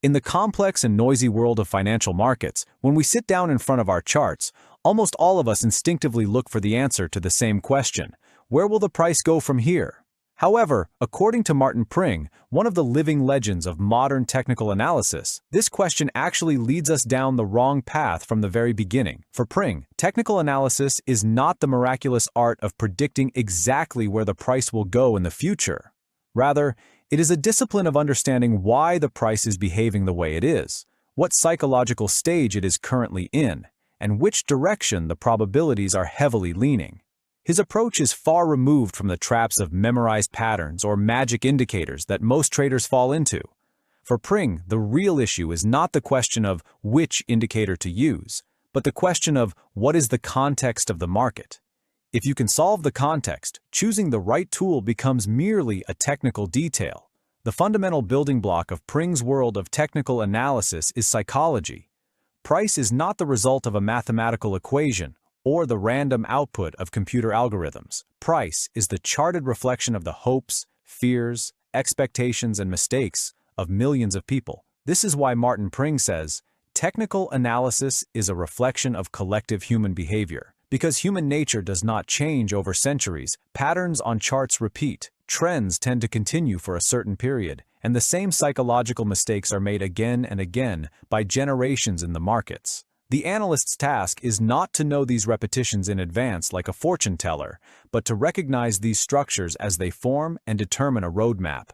In the complex and noisy world of financial markets, when we sit down in front of our charts, almost all of us instinctively look for the answer to the same question: where will the price go from here? However, according to Martin Pring, one of the living legends of modern technical analysis, this question actually leads us down the wrong path from the very beginning. For Pring, technical analysis is not the miraculous art of predicting exactly where the price will go in the future. Rather, it is a discipline of understanding why the price is behaving the way it is, what psychological stage it is currently in, and which direction the probabilities are heavily leaning. His approach is far removed from the traps of memorized patterns or magic indicators that most traders fall into. For Pring, the real issue is not the question of which indicator to use, but the question of what is the context of the market. If you can solve the context, choosing the right tool becomes merely a technical detail. The fundamental building block of Pring's world of technical analysis is psychology. Price is not the result of a mathematical equation or the random output of computer algorithms. Price is the charted reflection of the hopes, fears, expectations, and mistakes of millions of people. This is why Martin Pring says, technical analysis is a reflection of collective human behavior. Because human nature does not change over centuries, patterns on charts repeat, trends tend to continue for a certain period, and the same psychological mistakes are made again and again by generations in the markets. The analyst's task is not to know these repetitions in advance like a fortune teller, but to recognize these structures as they form and determine a roadmap.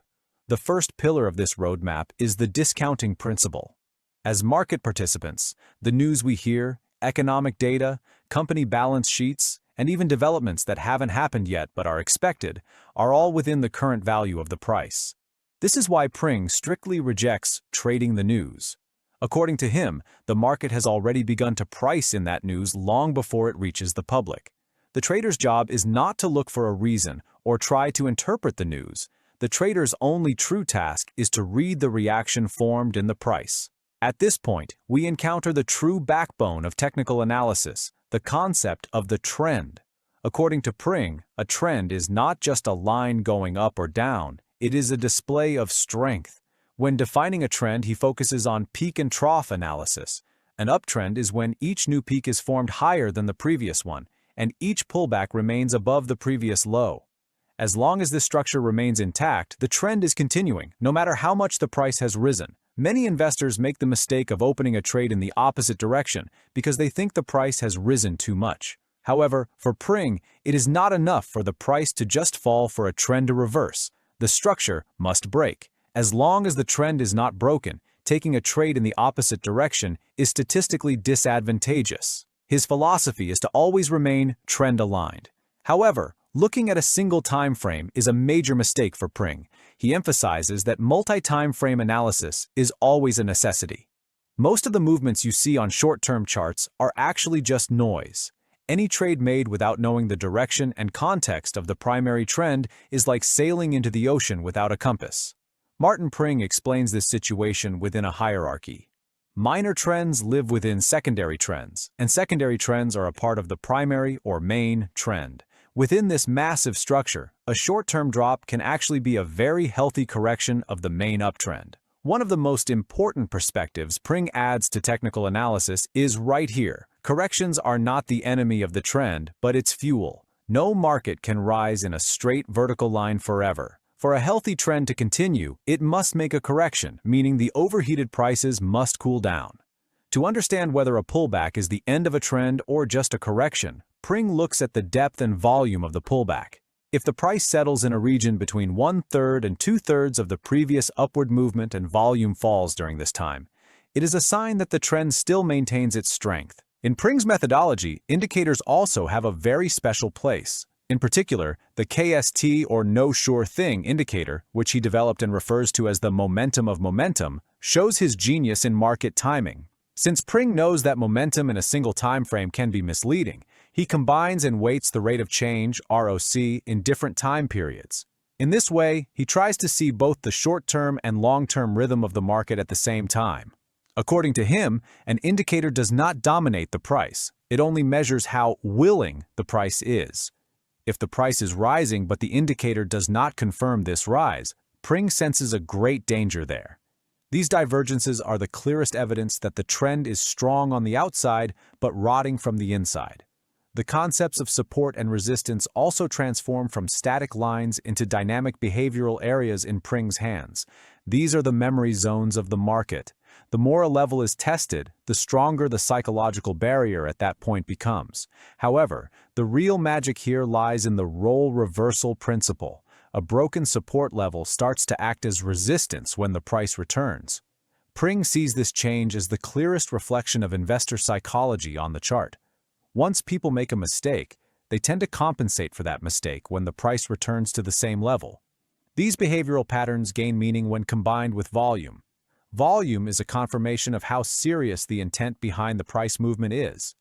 The first pillar of this roadmap is the discounting principle. As market participants, the news we hear, economic data, company balance sheets, and even developments that haven't happened yet but are expected, are all within the current value of the price. This is why Pring strictly rejects trading the news. According to him, the market has already begun to price in that news long before it reaches the public. The trader's job is not to look for a reason or try to interpret the news. The trader's only true task is to read the reaction formed in the price. At this point, we encounter the true backbone of technical analysis, the concept of the trend. According to Pring, a trend is not just a line going up or down, it is a display of strength. When defining a trend, he focuses on peak and trough analysis. An uptrend is when each new peak is formed higher than the previous one, and each pullback remains above the previous low. As long as this structure remains intact, the trend is continuing, no matter how much the price has risen. Many investors make the mistake of opening a trade in the opposite direction because they think the price has risen too much. However, for Pring, it is not enough for the price to just fall for a trend to reverse. The structure must break. As long as the trend is not broken, taking a trade in the opposite direction is statistically disadvantageous. His philosophy is to always remain trend-aligned. However, looking at a single time frame is a major mistake for Pring. He emphasizes that multi-time frame analysis is always a necessity. Most of the movements you see on short-term charts are actually just noise. Any trade made without knowing the direction and context of the primary trend is like sailing into the ocean without a compass. Martin Pring explains this situation within a hierarchy. Minor trends live within secondary trends, and secondary trends are a part of the primary or main trend. Within this massive structure, a short-term drop can actually be a very healthy correction of the main uptrend. One of the most important perspectives Pring adds to technical analysis is right here. Corrections are not the enemy of the trend, but its fuel. No market can rise in a straight vertical line forever. For a healthy trend to continue, it must make a correction, meaning the overheated prices must cool down. To understand whether a pullback is the end of a trend or just a correction, Pring looks at the depth and volume of the pullback. If the price settles in a region between 1/3 and 2/3 of the previous upward movement and volume falls during this time, it is a sign that the trend still maintains its strength. In Pring's methodology, indicators also have a very special place. In particular, the KST or no sure thing indicator, which he developed and refers to as the momentum of momentum, shows his genius in market timing. Since Pring knows that momentum in a single time frame can be misleading, he combines and weights the rate of change, ROC, in different time periods. In this way, he tries to see both the short-term and long-term rhythm of the market at the same time. According to him, an indicator does not dominate the price. It only measures how willing the price is. If the price is rising but the indicator does not confirm this rise, Pring senses a great danger there. These divergences are the clearest evidence that the trend is strong on the outside but rotting from the inside. The concepts of support and resistance also transform from static lines into dynamic behavioral areas in Pring's hands. These are the memory zones of the market. The more a level is tested, the stronger the psychological barrier at that point becomes. However, the real magic here lies in the role reversal principle. A broken support level starts to act as resistance when the price returns. Pring sees this change as the clearest reflection of investor psychology on the chart. Once people make a mistake, they tend to compensate for that mistake when the price returns to the same level. These behavioral patterns gain meaning when combined with volume. Volume is a confirmation of how serious the intent behind the price movement is.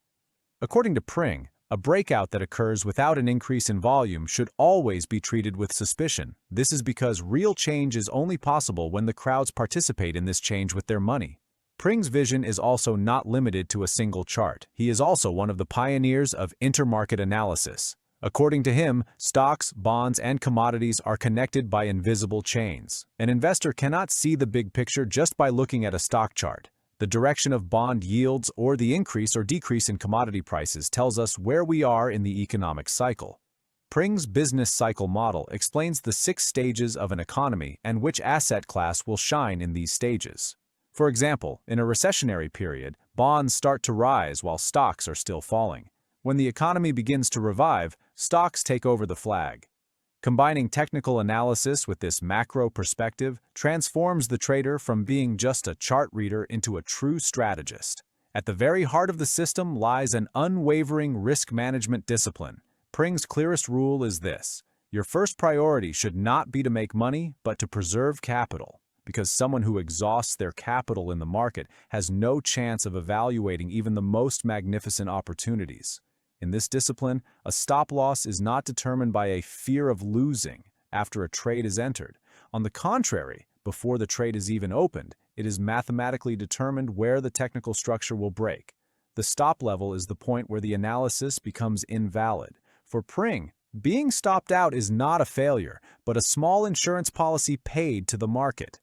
According to Pring, a breakout that occurs without an increase in volume should always be treated with suspicion. This is because real change is only possible when the crowds participate in this change with their money. Pring's vision is also not limited to a single chart. He is also one of the pioneers of intermarket analysis. According to him, stocks, bonds, and commodities are connected by invisible chains. An investor cannot see the big picture just by looking at a stock chart. The direction of bond yields or the increase or decrease in commodity prices tells us where we are in the economic cycle. Pring's business cycle model explains the 6 stages of an economy and which asset class will shine in these stages. For example, in a recessionary period, bonds start to rise while stocks are still falling. When the economy begins to revive, stocks take over the flag. Combining technical analysis with this macro perspective transforms the trader from being just a chart reader into a true strategist. At the very heart of the system lies an unwavering risk management discipline. Pring's clearest rule is this: your first priority should not be to make money, but to preserve capital. Because someone who exhausts their capital in the market has no chance of evaluating even the most magnificent opportunities. In this discipline, a stop loss is not determined by a fear of losing after a trade is entered. On the contrary, before the trade is even opened, it is mathematically determined where the technical structure will break. The stop level is the point where the analysis becomes invalid. For Pring, being stopped out is not a failure, but a small insurance policy paid to the market.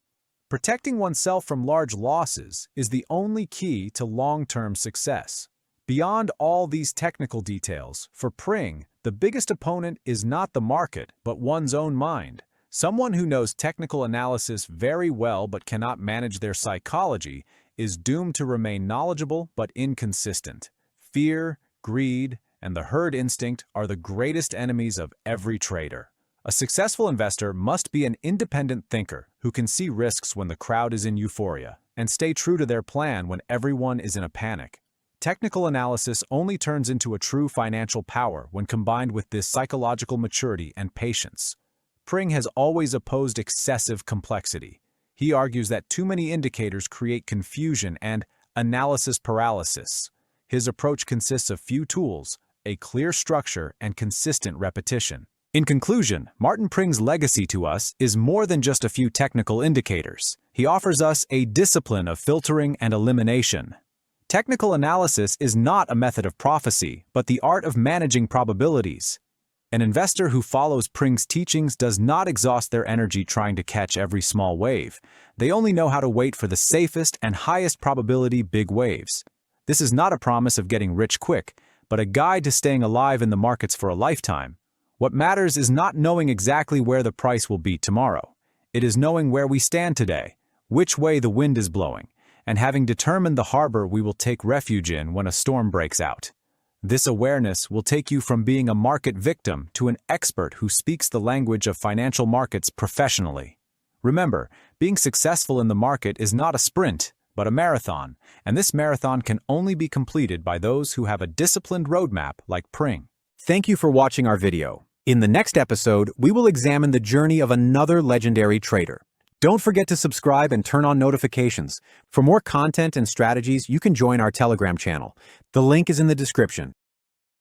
Protecting oneself from large losses is the only key to long-term success. Beyond all these technical details, for Pring, the biggest opponent is not the market, but one's own mind. Someone who knows technical analysis very well but cannot manage their psychology is doomed to remain knowledgeable but inconsistent. Fear, greed, and the herd instinct are the greatest enemies of every trader. A successful investor must be an independent thinker who can see risks when the crowd is in euphoria and stay true to their plan when everyone is in a panic. Technical analysis only turns into a true financial power when combined with this psychological maturity and patience. Pring has always opposed excessive complexity. He argues that too many indicators create confusion and analysis paralysis. His approach consists of few tools, a clear structure, and consistent repetition. In conclusion, Martin Pring's legacy to us is more than just a few technical indicators. He offers us a discipline of filtering and elimination. Technical analysis is not a method of prophecy, but the art of managing probabilities. An investor who follows Pring's teachings does not exhaust their energy trying to catch every small wave. They only know how to wait for the safest and highest probability big waves. This is not a promise of getting rich quick, but a guide to staying alive in the markets for a lifetime. What matters is not knowing exactly where the price will be tomorrow. It is knowing where we stand today, which way the wind is blowing, and having determined the harbor we will take refuge in when a storm breaks out. This awareness will take you from being a market victim to an expert who speaks the language of financial markets professionally. Remember, being successful in the market is not a sprint, but a marathon, and this marathon can only be completed by those who have a disciplined roadmap like Pring. Thank you for watching our video. In the next episode, we will examine the journey of another legendary trader. Don't forget to subscribe and turn on notifications. For more content and strategies, you can join our Telegram channel. The link is in the description.